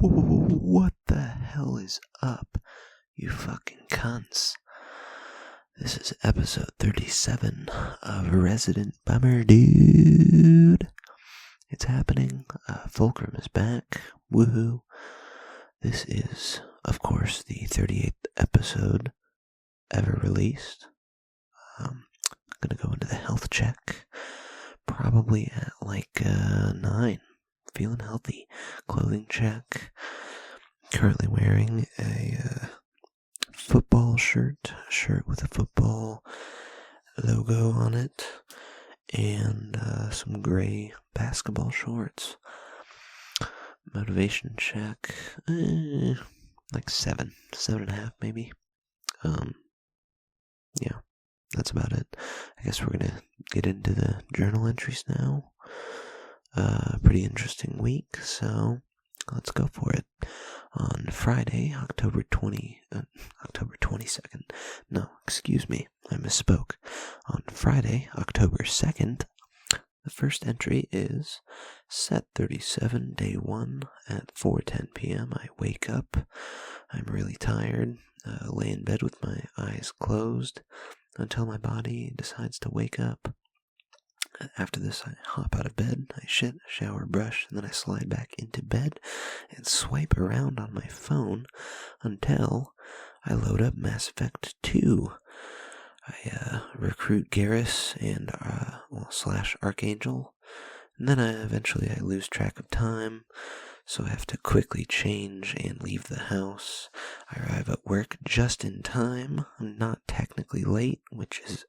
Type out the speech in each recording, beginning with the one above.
What the hell is up, you fucking cunts? This is episode 37 of Resident Bummer Dude. It's happening. Fulcrum is back. Woohoo. This is, of course, the 38th episode ever released. I'm gonna go into the health check. Probably at like 9. Feeling healthy. Clothing check. Currently wearing a football shirt with a football logo on it, and some gray basketball shorts. Motivation check, like 7.5 maybe. Yeah, that's about it. I guess we're gonna get into the journal entries now. Pretty interesting week, so let's go for it. On Friday, October 22nd. No, excuse me, I misspoke. On Friday, October 2nd, the first entry is set 37, day 1 at 4:10 p.m. I wake up. I'm really tired. Lay in bed with my eyes closed until my body decides to wake up. After this, I hop out of bed, I shit, shower, brush, and then I slide back into bed and swipe around on my phone until I load up Mass Effect 2. I recruit Garrus and / Archangel, and then I lose track of time, so I have to quickly change and leave the house. I arrive at work just in time. I'm not technically late, which is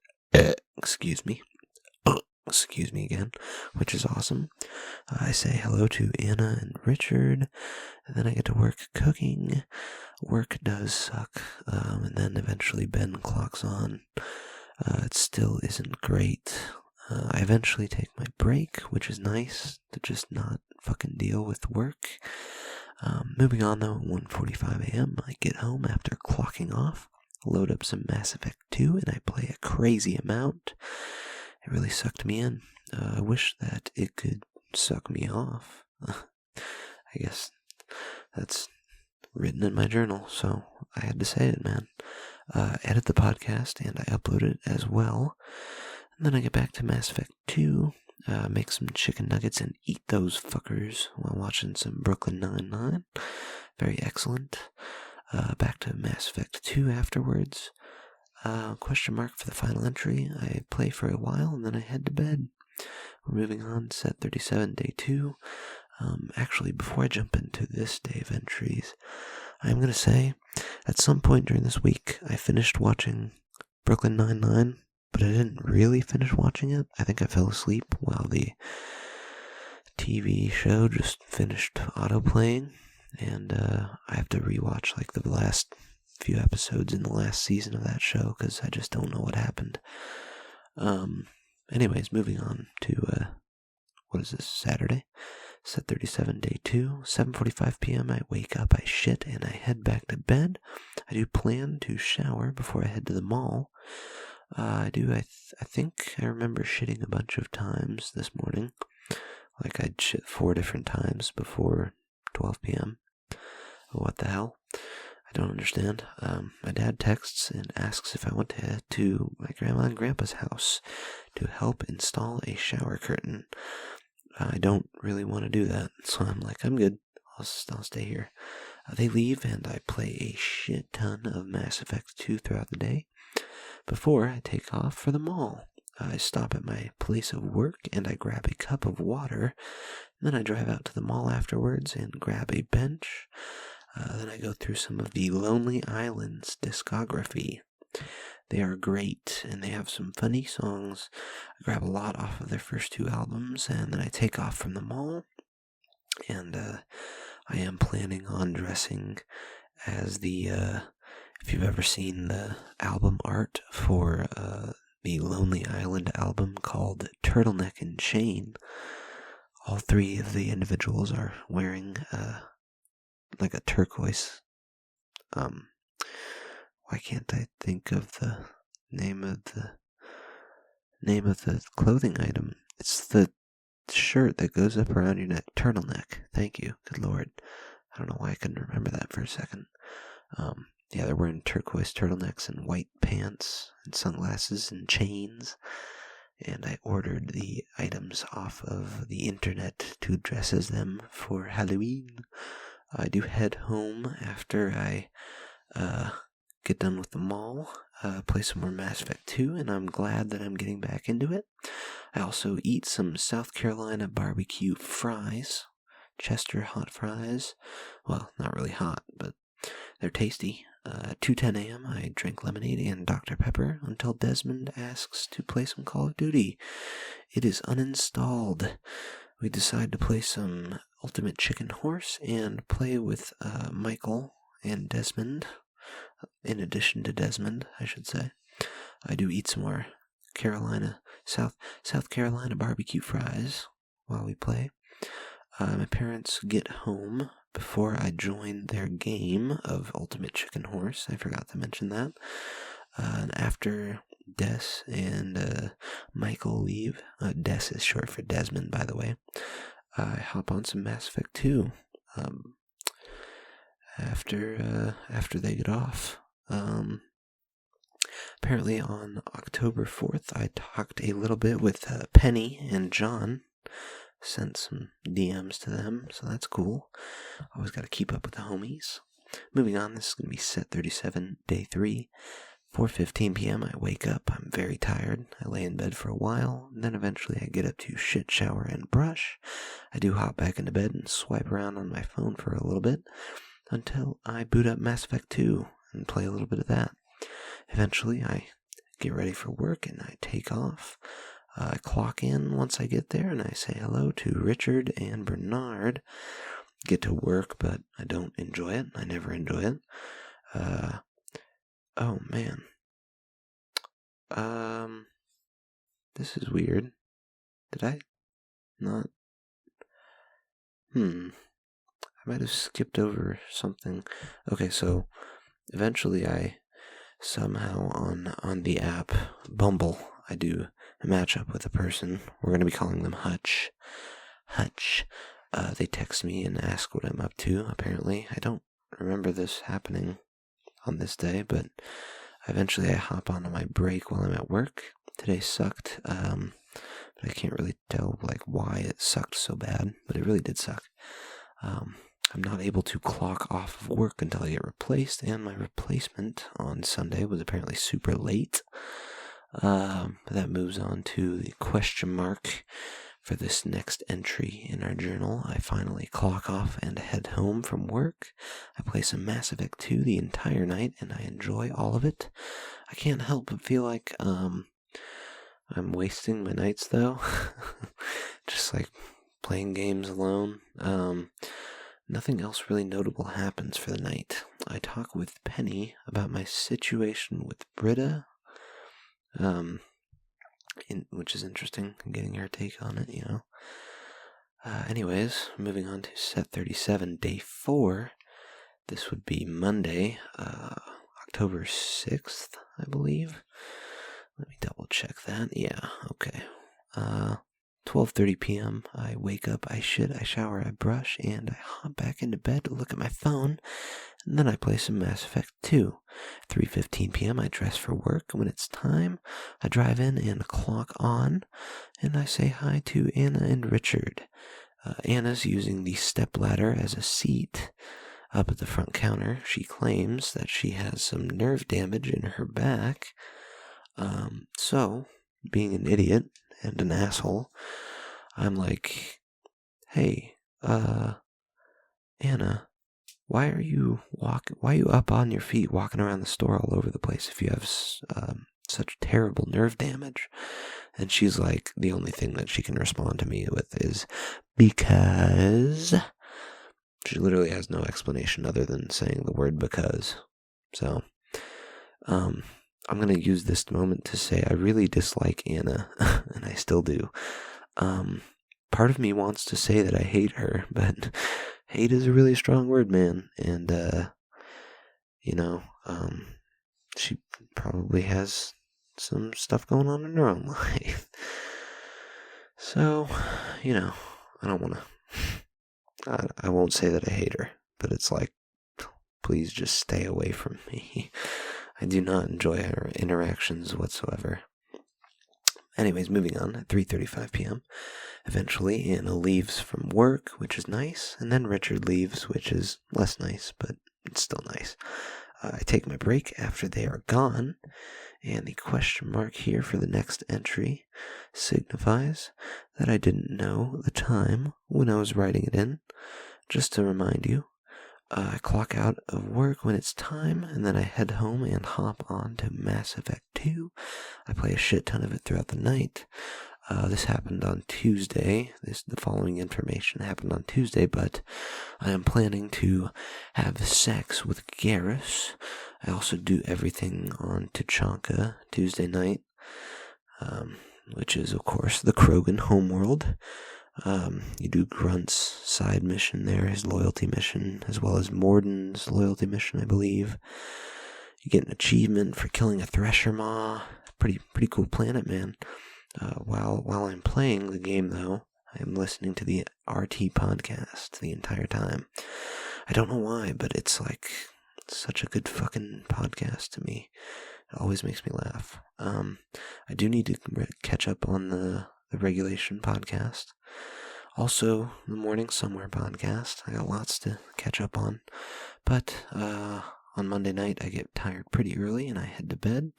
excuse me again, which is awesome. I say hello to Anna and Richard, and then I get to work cooking. Work does suck, and then eventually Ben clocks on. It still isn't great. I eventually take my break, which is nice to just not fucking deal with work. Moving on though, at 1:45 a.m. I get home after clocking off, load up some Mass Effect 2, and I play a crazy amount. It really sucked me in. I wish that it could suck me off. I guess that's written in my journal, so I had to say it, man. Edit the podcast, and I upload it as well. And then I get back to Mass Effect 2, make some chicken nuggets and eat those fuckers while watching some Brooklyn Nine-Nine. Very excellent. Back to Mass Effect 2 afterwards. Question mark for the final entry. I play for a while and then I head to bed. We're moving on, set 37, day 2. Actually, before I jump into this day of entries, I'm going to say, at some point during this week, I finished watching Brooklyn Nine-Nine, but I didn't really finish watching it. I think I fell asleep while the TV show just finished auto-playing, and I have to rewatch like the last few episodes in the last season of that show, because I just don't know what happened. Anyways, moving on to, what is this, Saturday? Set 37, day 2, 7:45 p.m. I wake up, I shit, and I head back to bed. I do plan to shower before I head to the mall. I think I remember shitting a bunch of times this morning. Like I'd shit 4 different times before 12 p.m. What the hell? I don't understand. My dad texts and asks if I want to head to my grandma and grandpa's house to help install a shower curtain. I don't really want to do that, so I'm like, I'm good. I'll stay here. They leave, and I play a shit ton of Mass Effect 2 throughout the day before I take off for the mall. I stop at my place of work, and I grab a cup of water. And then I drive out to the mall afterwards and grab a bench. Then I go through some of the Lonely Island's discography. They are great, and they have some funny songs. I grab a lot off of their first 2 albums, and then I take off from the mall. And I am planning on dressing as the, if you've ever seen the album art for the Lonely Island album called Turtleneck and Chain, all 3 of the individuals are wearing like a turquoise, why can't I think of the name of the clothing item? It's the shirt that goes up around your neck. Turtleneck. Thank you. Good lord. I don't know why I couldn't remember that for a second. Yeah, they're wearing turquoise turtlenecks and white pants and sunglasses and chains. And I ordered the items off of the internet to dress as them for Halloween. I do head home after I get done with the mall, play some more Mass Effect 2, and I'm glad that I'm getting back into it. I also eat some South Carolina barbecue fries, Chester hot fries. Well, not really hot, but they're tasty. At 2:10 a.m., I drink lemonade and Dr. Pepper until Desmond asks to play some Call of Duty. It is uninstalled. We decide to play some Ultimate Chicken Horse and play with Michael and Desmond. In addition to Desmond, I should say. I do eat some more South Carolina barbecue fries while we play. My parents get home before I join their game of Ultimate Chicken Horse. I forgot to mention that. And after Des and Michael leave, Des is short for Desmond, by the way, I hop on some Mass Effect 2 after they get off. Apparently on October 4th, I talked a little bit with Penny and John. Sent some DMs to them, so that's cool. Always got to keep up with the homies. Moving on, this is going to be set 37, day 3. 4:15 p.m. I wake up. I'm very tired. I lay in bed for a while, and then eventually I get up to shit, shower, and brush. I do hop back into bed and swipe around on my phone for a little bit until I boot up Mass Effect 2 and play a little bit of that. Eventually, I get ready for work and I take off. I clock in once I get there and I say hello to Richard and Bernard. Get to work, but I don't enjoy it. I never enjoy it. Oh man. This is weird. Did I not? I might have skipped over something. Okay, so eventually I somehow on the app Bumble, I do a matchup with a person. We're going to be calling them Hutch. They text me and ask what I'm up to, apparently. I don't remember this happening on this day, but eventually I hop on my break while I'm at work. Today sucked, but I can't really tell why it sucked so bad, but it really did suck. I'm not able to clock off of work until I get replaced, and my replacement on Sunday was apparently super late. That moves on to the question mark for this next entry in our journal. I finally clock off and head home from work. I play some Mass Effect 2 the entire night, and I enjoy all of it. I can't help but feel like I'm wasting my nights, though. Just playing games alone. Nothing else really notable happens for the night. I talk with Penny about my situation with Britta, which is interesting, getting her take on it, Anyways, moving on to set 37, day 4. This would be Monday, October 6th, I believe. Let me double check that. Yeah, okay. 12:30 p.m. I wake up, I shit, I shower, I brush, and I hop back into bed to look at my phone, and then I play some Mass Effect 2. 3:15 p.m. I dress for work. When it's time, I drive in and clock on, and I say hi to Anna and Richard. Anna's using the stepladder as a seat up at the front counter. She claims that she has some nerve damage in her back. So, being an idiot and an asshole, I'm like, hey, Anna, why are you up on your feet walking around the store all over the place if you have such terrible nerve damage? And she's like, the only thing that she can respond to me with is, because. She literally has no explanation other than saying the word because. So, I'm going to use this moment to say I really dislike Anna, and I still do. Part of me wants to say that I hate her, but hate is a really strong word, man. And, she probably has some stuff going on in her own life. So, I don't want to... I won't say that I hate her, but it's like, please just stay away from me. I do not enjoy our interactions whatsoever. Anyways, moving on, at 3:35 p.m., eventually Anna leaves from work, which is nice, and then Richard leaves, which is less nice, but it's still nice. I take my break after they are gone, and the question mark here for the next entry signifies that I didn't know the time when I was writing it in. Just to remind you, I clock out of work when it's time, and then I head home and hop on to Mass Effect 2. I play a shit ton of it throughout the night. This happened on Tuesday. The following information happened on Tuesday, but I am planning to have sex with Garrus. I also do everything on Tuchanka Tuesday night, which is, of course, the Krogan homeworld. You do Grunt's side mission there, his loyalty mission, as well as Morden's loyalty mission, I believe. You get an achievement for killing a Thresher Maw. Pretty cool planet, man. While I'm playing the game, though, I'm listening to the RT podcast the entire time. I don't know why, but it's like such a good fucking podcast to me. It always makes me laugh. I do need to catch up on the Regulation podcast. Also, the Morning Somewhere podcast. I got lots to catch up on. But on Monday night, I get tired pretty early and I head to bed.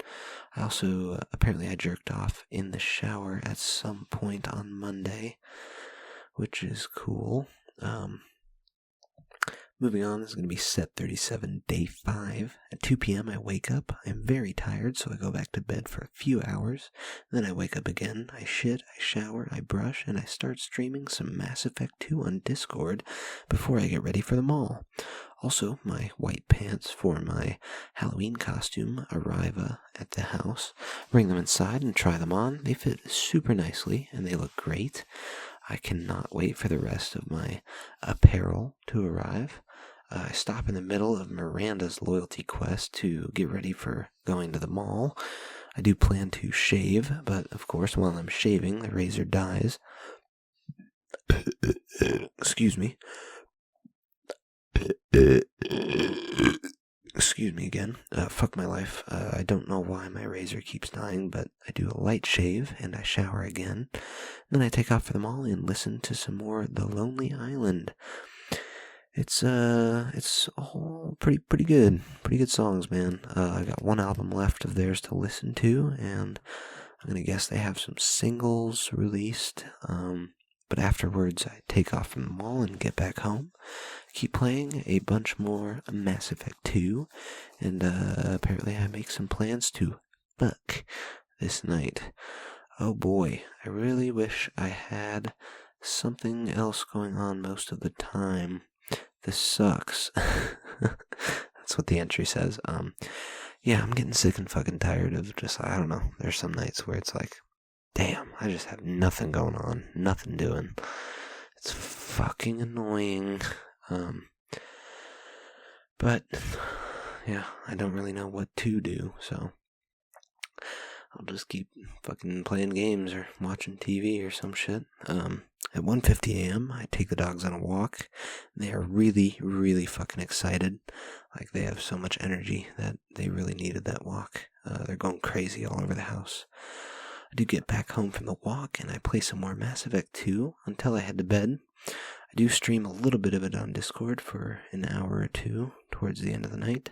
I also, apparently I jerked off in the shower at some point on Monday, which is cool. Moving on, this is going to be set 37, day 5. At 2 p.m. I wake up. I'm very tired, so I go back to bed for a few hours. Then I wake up again. I shit, I shower, I brush, and I start streaming some Mass Effect 2 on Discord before I get ready for the mall. Also, my white pants for my Halloween costume arrive at the house. Bring them inside and try them on. They fit super nicely, and they look great. I cannot wait for the rest of my apparel to arrive. I stop in the middle of Miranda's loyalty quest to get ready for going to the mall. I do plan to shave, but of course, while I'm shaving, the razor dies. Excuse me. Excuse me again. Fuck my life. I don't know why my razor keeps dying, but I do a light shave and I shower again. Then I take off for the mall and listen to some more The Lonely Island. It's all pretty good. Pretty good songs, man. I got one album left of theirs to listen to, and I'm gonna guess they have some singles released. But afterwards, I take off from the mall and get back home. Keep playing a bunch more Mass Effect 2, and apparently I make some plans to fuck this night. Oh boy, I really wish I had something else going on most of the time. This sucks. That's what the entry says. Yeah, I'm getting sick and fucking tired of just, I don't know, there's some nights where it's like, damn, I just have nothing going on, nothing doing. It's fucking annoying. But, yeah, I don't really know what to do, so I'll just keep fucking playing games or watching TV or some shit. At 1:50 a.m., I take the dogs on a walk. They are really, really fucking excited. Like, they have so much energy that they really needed that walk. They're going crazy all over the house. I do get back home from the walk, and I play some more Mass Effect 2 until I head to bed. I do stream a little bit of it on Discord for an hour or two towards the end of the night,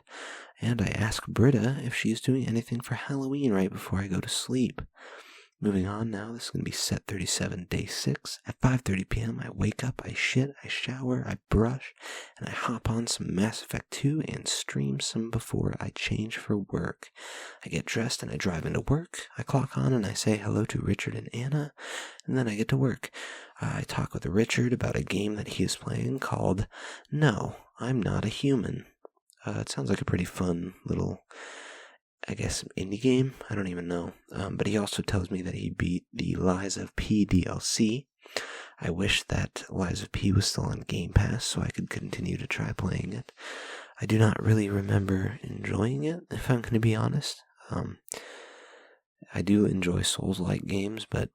and I ask Britta if she's doing anything for Halloween right before I go to sleep. Moving on now, this is going to be set 37, day 6. At 5:30 p.m., I wake up, I shit, I shower, I brush, and I hop on some Mass Effect 2 and stream some before I change for work. I get dressed and I drive into work. I clock on and I say hello to Richard and Anna, and then I get to work. I talk with Richard about a game that he is playing called No, I'm Not a Human. It sounds like a pretty fun little, I guess, indie game. I don't even know. But he also tells me that he beat the Lies of P DLC. I wish that Lies of P was still on Game Pass so I could continue to try playing it. I do not really remember enjoying it, if I'm going to be honest. I do enjoy Souls-like games, but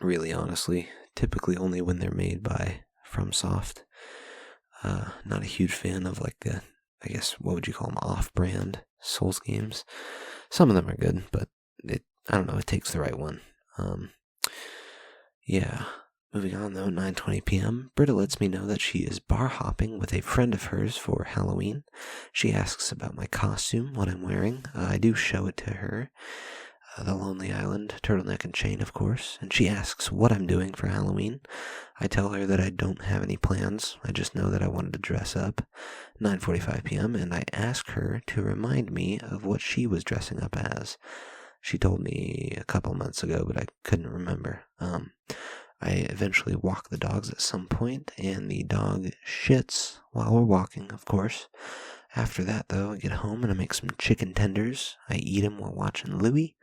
really honestly, typically only when they're made by FromSoft. Not a huge fan of like the, I guess, what would you call them, off-brand Souls games. Some of them are good, but I don't know, it takes the right one. Yeah. Moving on though, 9:20 p.m. Britta lets me know that she is bar hopping with a friend of hers for Halloween. She asks about my costume, what I'm wearing. I do show it to her. The Lonely Island, turtleneck and chain, of course. And she asks what I'm doing for Halloween. I tell her that I don't have any plans. I just know that I wanted to dress up. 9:45 p.m. and I ask her to remind me of what she was dressing up as. She told me a couple months ago, but I couldn't remember. I eventually walk the dogs at some point, and the dog shits while we're walking, of course. After that, though, I get home and I make some chicken tenders. I eat them while watching Louie.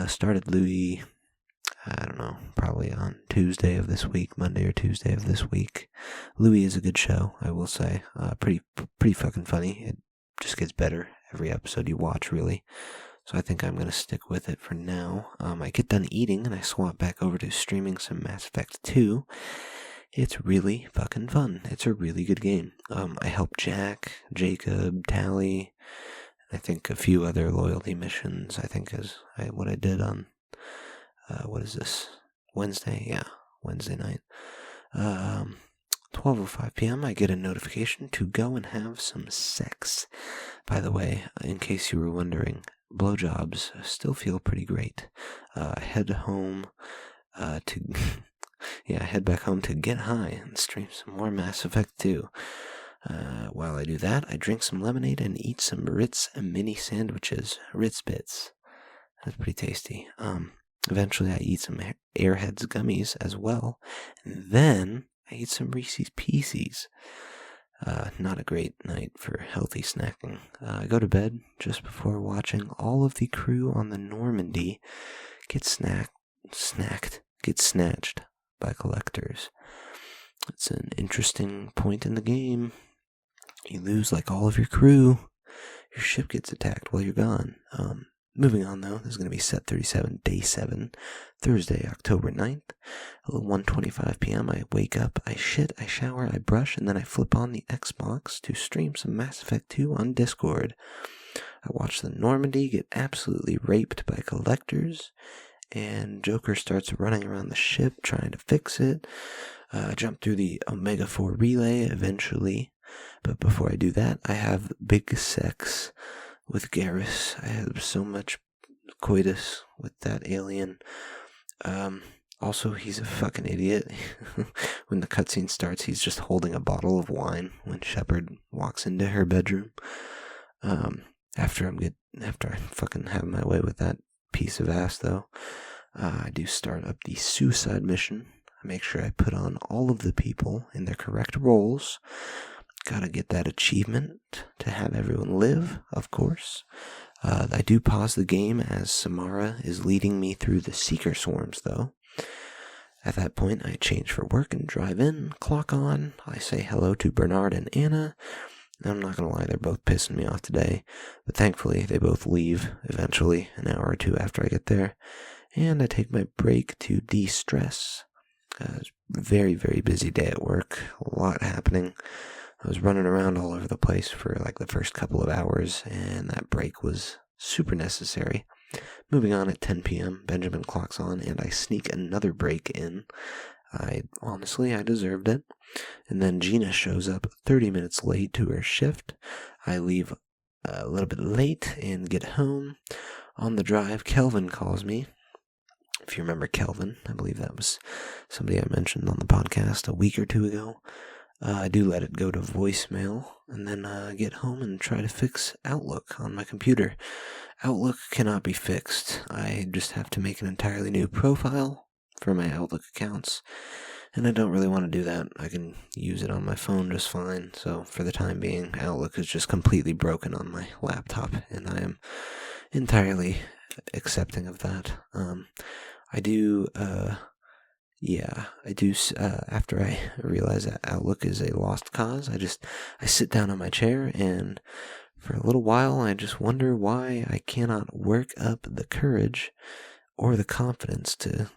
Started Louie, I don't know, probably on Tuesday of this week, Monday or Tuesday of this week. Louie is a good show, I will say. Pretty fucking funny. It just gets better every episode you watch, really. So I think I'm going to stick with it for now. I get done eating and I swap back over to streaming some Mass Effect 2. It's really fucking fun. It's a really good game. I help Jack, Jacob, Tally, I think a few other loyalty missions, I think is what I did on, what is this, Wednesday? Yeah, Wednesday night. 12:05 p.m. I get a notification to go and have some sex. By the way, in case you were wondering, blowjobs still feel pretty great. Head home to head back home to get high and stream some more Mass Effect 2. While I do that, I drink some lemonade and eat some Ritz mini sandwiches. Ritz Bits. That's pretty tasty. Eventually I eat some Airheads gummies as well. And then I eat some Reese's Pieces. Not a great night for healthy snacking. I go to bed just before watching all of the crew on the Normandy get snatched by collectors. It's an interesting point in the game. You lose like all of your crew. Your ship gets attacked while you're gone. Moving on though, this is going to be set 37, day 7, Thursday, October 9th, 1:25 p.m. I wake up, I shit, I shower, I brush, and then I flip on the Xbox to stream some Mass Effect 2 on Discord. I watch the Normandy get absolutely raped by collectors, and Joker starts running around the ship trying to fix it. I jump through the Omega 4 relay eventually, but before I do that, I have big sex with Garrus. I had so much coitus with that alien. Also, he's a fucking idiot. When the cutscene starts, he's just holding a bottle of wine when Shepard walks into her bedroom. After I fucking have my way with that piece of ass, though, I do start up the suicide mission. I make sure I put on all of the people in their correct roles. Gotta get that achievement to have everyone live, of course. I do pause the game as Samara is leading me through the Seeker swarms, though. At that point, I change for work and drive in, clock on. I say hello to Bernard and Anna. I'm not gonna lie, they're both pissing me off today, but thankfully they both leave eventually, an hour or two after I get there. And I take my break to de-stress. It's a very, very busy day at work, a lot happening. I was running around all over the place for like the first couple of hours, and that break was super necessary. Moving on at 10 p.m., Benjamin clocks on, and I sneak another break in. I deserved it. And then Gina shows up 30 minutes late to her shift. I leave a little bit late and get home. On the drive, Kelvin calls me. If you remember Kelvin, I believe that was somebody I mentioned on the podcast a week or two ago. I do let it go to voicemail, and then get home and try to fix Outlook on my computer. Outlook cannot be fixed. I just have to make an entirely new profile for my Outlook accounts, and I don't really want to do that. I can use it on my phone just fine, so for the time being, Outlook is just completely broken on my laptop, and I am entirely accepting of that. After I realize that Outlook is a lost cause, I sit down on my chair, and for a little while, I just wonder why I cannot work up the courage or the confidence to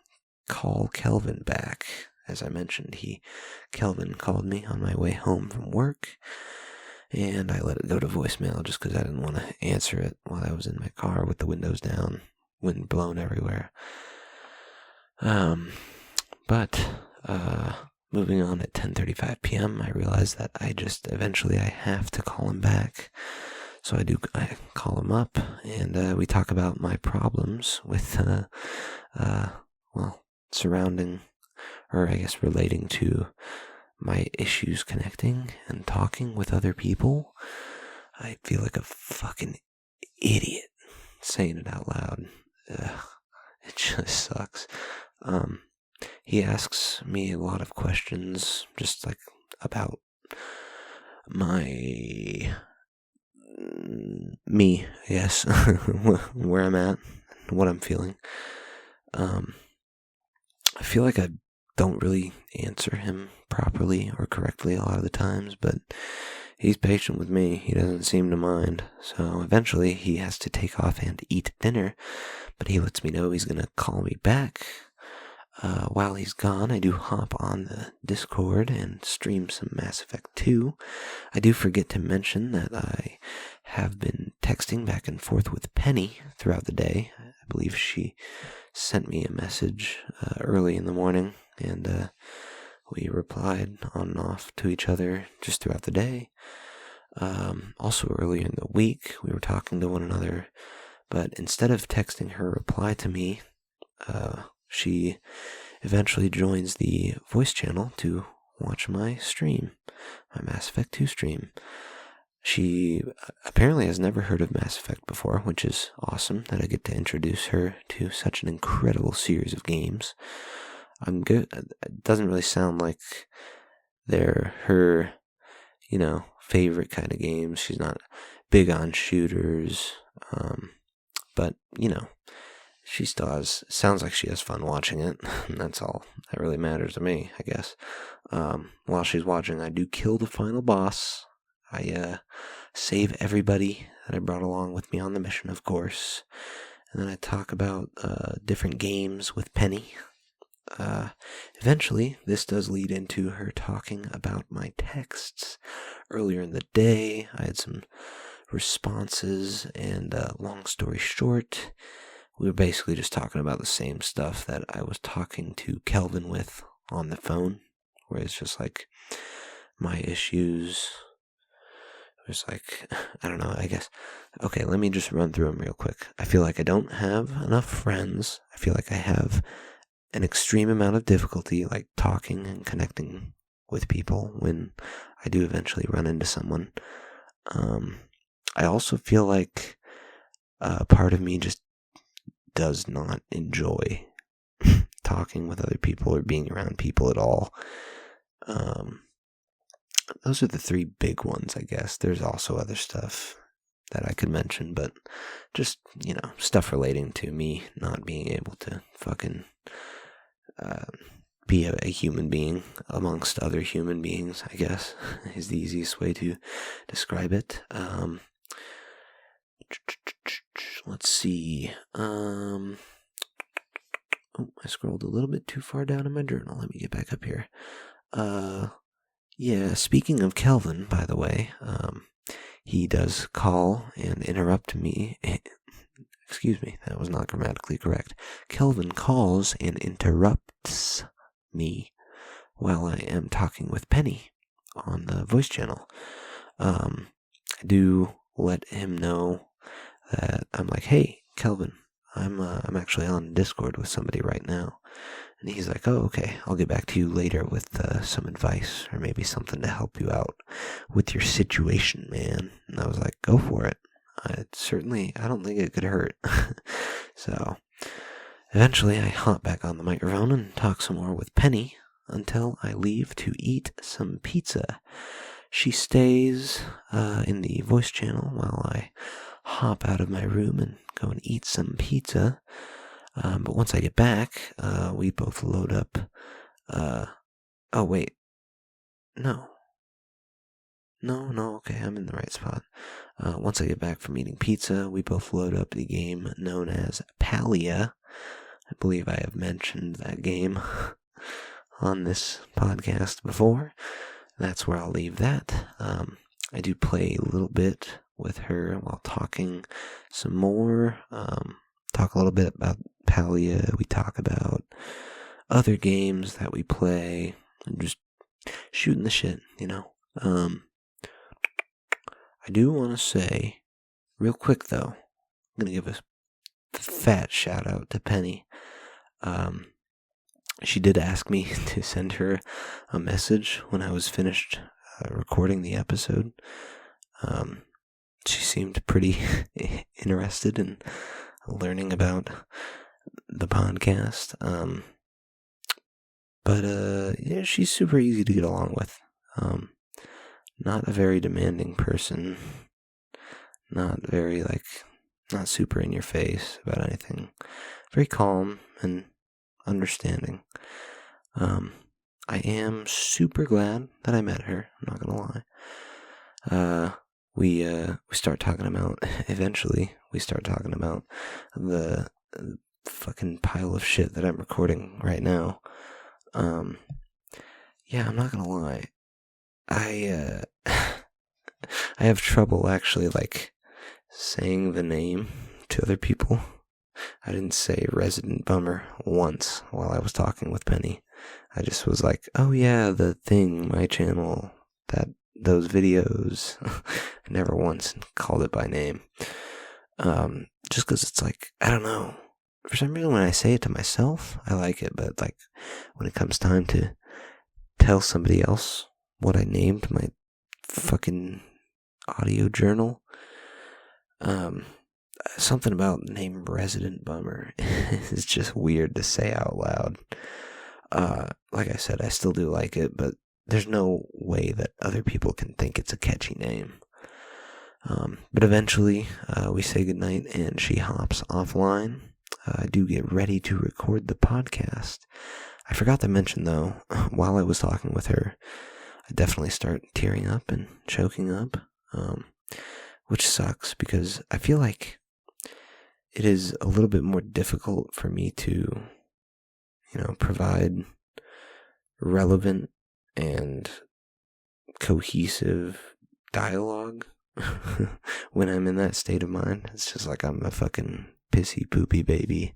call Kelvin back as I mentioned, Kelvin called me on my way home from work, and I let it go to voicemail just because I didn't want to answer it while I was in my car with the windows down, wind blowing everywhere. But moving on at 10:35 p.m., I realized that I have to call him back. So I call him up, and we talk about my problems with, surrounding, or I guess relating to my issues connecting and talking with other people. I feel like a fucking idiot saying it out loud. It just sucks. He asks me a lot of questions, just like about me, I guess, where I'm at, what I'm feeling. I feel like I don't really answer him properly or correctly a lot of the times, but he's patient with me. He doesn't seem to mind. So eventually he has to take off and eat dinner, but he lets me know he's going to call me back. While he's gone, I do hop on the Discord and stream some Mass Effect 2. I do forget to mention that I have been texting back and forth with Penny throughout the day. I believe she sent me a message early in the morning, and we replied on and off to each other just throughout the day. Also earlier in the week, we were talking to one another, but instead of texting her reply to me, she eventually joins the voice channel to watch my stream, my Mass Effect 2 stream. She apparently has never heard of Mass Effect before, which is awesome that I get to introduce her to such an incredible series of games. I'm good. It doesn't really sound like they're her, favorite kind of games. She's not big on shooters, but, she still sounds like she has fun watching it, and that's all that really matters to me, I guess. While she's watching, I do kill the final boss. I save everybody that I brought along with me on the mission, of course. And then I talk about different games with Penny. Eventually, this does lead into her talking about my texts. Earlier in the day, I had some responses, and long story short, we were basically just talking about the same stuff that I was talking to Kelvin with on the phone, where it's just like my issues. It was like, I don't know, I guess. Okay, let me just run through them real quick. I feel like I don't have enough friends. I feel like I have an extreme amount of difficulty, like talking and connecting with people when I do eventually run into someone. I also feel like part of me just does not enjoy talking with other people or being around people at all. Those are the three big ones, I guess. There's also other stuff that I could mention, but just, stuff relating to me not being able to fucking be a human being amongst other human beings, I guess, is the easiest way to describe it. Let's see. I scrolled a little bit too far down in my journal. Let me get back up here. Yeah, speaking of Kelvin, by the way, he does call and interrupt me. Excuse me, that was not grammatically correct. Kelvin calls and interrupts me while I am talking with Penny on the voice channel. I do let him know that I'm like, hey, Kelvin, I'm actually on Discord with somebody right now. And he's like, oh, okay, I'll get back to you later with some advice or maybe something to help you out with your situation, man. And I was like, go for it. I don't think it could hurt. So eventually I hop back on the microphone and talk some more with Penny until I leave to eat some pizza. She stays in the voice channel while I hop out of my room and go and eat some pizza. But once I get back, we both load up. Oh, wait. No, okay, I'm in the right spot. Once I get back from eating pizza, we both load up the game known as Palia. I believe I have mentioned that game on this podcast before. That's where I'll leave that. I do play a little bit with her while talking some more. Talk a little bit about Palia. We talk about other games that we play. And just shooting the shit, I do want to say, real quick though, I'm going to give a fat shout out to Penny. She did ask me to send her a message when I was finished recording the episode. She seemed pretty interested in learning about the podcast. But yeah, she's super easy to get along with. Not a very demanding person. Not very, not super in your face about anything. Very calm and understanding. I am super glad that I met her. I'm not gonna lie. We start talking about, eventually, the fucking pile of shit that I'm recording right now. Yeah, I'm not gonna lie. I have trouble actually, saying the name to other people. I didn't say Resident Bummer once while I was talking with Penny. I just was like, oh yeah, the thing, my channel, those videos. I never once called it by name. Just because it's I don't know. For some reason, when I say it to myself, I like it, but when it comes time to tell somebody else what I named my fucking audio journal, something about the name Resident Bummer is just weird to say out loud. Like I said, I still do like it, but there's no way that other people can think it's a catchy name. But eventually, we say goodnight and she hops offline. I do get ready to record the podcast. I forgot to mention, though, while I was talking with her, I definitely start tearing up and choking up, which sucks because I feel like it is a little bit more difficult for me to, provide relevant and cohesive dialogue when I'm in that state of mind. It's just like I'm a fucking pissy poopy baby,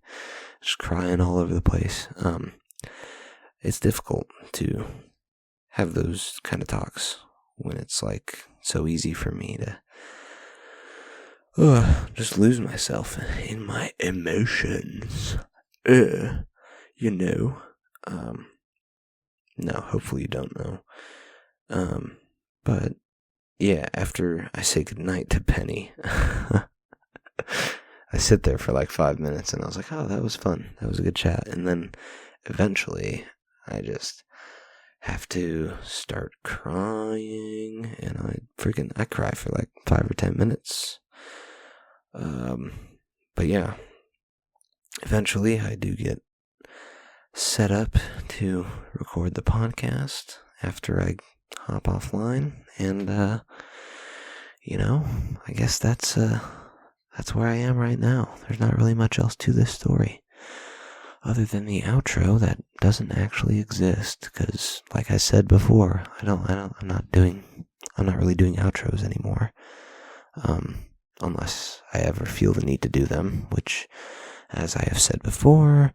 just crying all over the place. It's difficult to have those kind of talks when it's so easy for me to just lose myself in my emotions. No, hopefully you don't know. But yeah, after I say goodnight to Penny, I sit there for 5 minutes and I was like, oh, that was fun. That was a good chat. And then eventually I just have to start crying, and I cry for 5 or 10 minutes. But yeah, eventually I do get set up to record the podcast after I hop offline, and I guess that's where I am right now. There's not really much else to this story other than the outro that doesn't actually exist, because like I said before, I'm not really doing outros anymore, unless I ever feel the need to do them, which, as I have said before,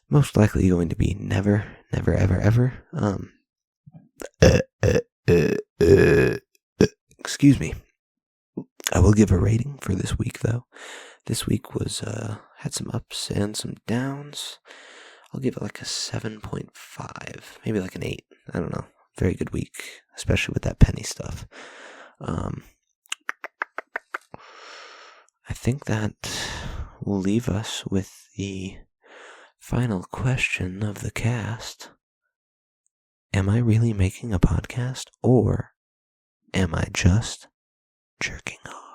most likely going to be never, never, ever, ever. Excuse me. I will give a rating for this week, though. This week was, had some ups and some downs. I'll give it a 7.5, maybe an 8. I don't know. Very good week, especially with that Penny stuff. I think that will leave us with the final question of the cast. Am I really making a podcast, or am I just jerking off?